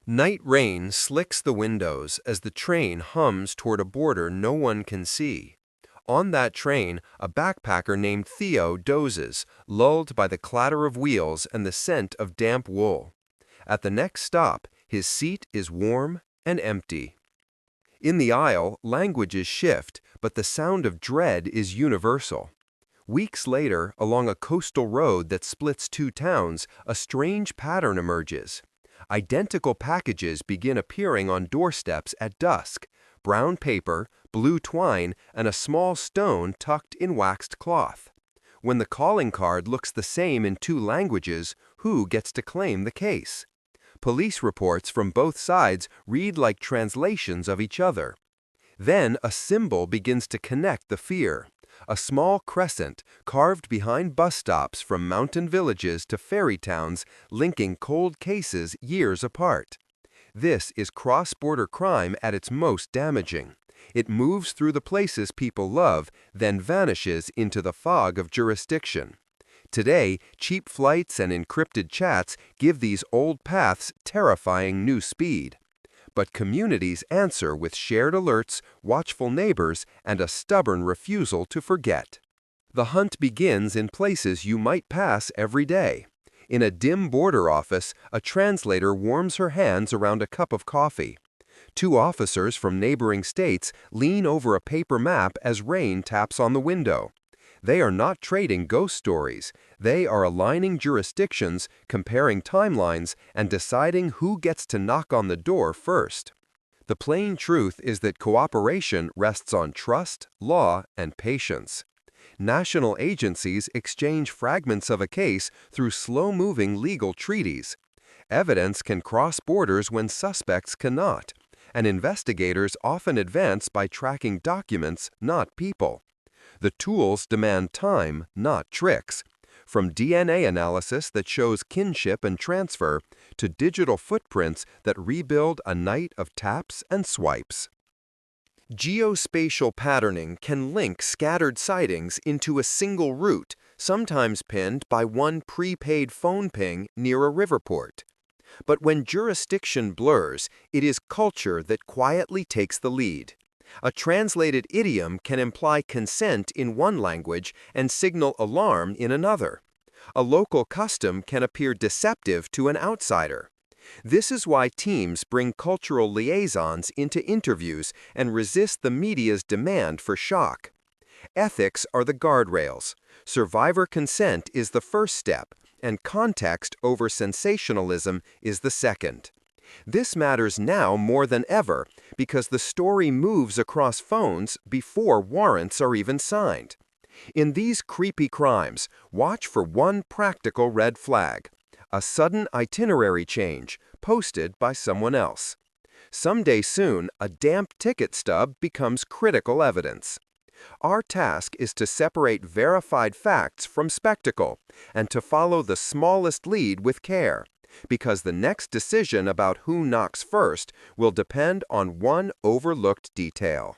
Night rain slicks the windows as the train hums toward a border no one can see. On that train, a backpacker named Theo dozes, lulled by the clatter of wheels and the scent of damp wool. At the next stop, his seat is warm and empty. In the aisle, languages shift, but the sound of dread is universal. Weeks later, along a coastal road that splits two towns, a strange pattern emerges. Identical packages begin appearing on doorsteps at dusk: brown paper, blue twine, and a small stone tucked in waxed cloth. When the calling card looks the same in two languages, who gets to claim the case? Police reports from both sides read like translations of each other. Then a symbol begins to connect the fear. A small crescent carved behind bus stops from mountain villages to fairy towns, linking cold cases years apart. This is cross-border crime at its most damaging. It moves through the places people love, then vanishes into the fog of jurisdiction. Today, cheap flights and encrypted chats give these old paths terrifying new speed. But communities answer with shared alerts, watchful neighbors, and a stubborn refusal to forget. The hunt begins in places you might pass every day. In a dim border office, a translator warms her hands around a cup of coffee. Two officers from neighboring states lean over a paper map as rain taps on the window. They are not trading ghost stories. They are aligning jurisdictions, comparing timelines, and deciding who gets to knock on the door first. The plain truth is that cooperation rests on trust, law, and patience. National agencies exchange fragments of a case through slow-moving legal treaties. Evidence can cross borders when suspects cannot, and investigators often advance by tracking documents, not people. The tools demand time, not tricks. From DNA analysis that shows kinship and transfer to digital footprints that rebuild a night of taps and swipes. Geospatial patterning can link scattered sightings into a single route, sometimes pinned by one prepaid phone ping near a riverport. But when jurisdiction blurs, it is culture that quietly takes the lead. A translated idiom can imply consent in one language and signal alarm in another. A local custom can appear deceptive to an outsider. This is why teams bring cultural liaisons into interviews and resist the media's demand for shock. Ethics are the guardrails. Survivor consent is the first step, and context over sensationalism is the second. This matters now more than ever because the story moves across phones before warrants are even signed. In these creepy crimes, watch for one practical red flag: a sudden itinerary change posted by someone else. Someday soon, a damp ticket stub becomes critical evidence. Our task is to separate verified facts from spectacle and to follow the smallest lead with care, because the next decision about who knocks first will depend on one overlooked detail.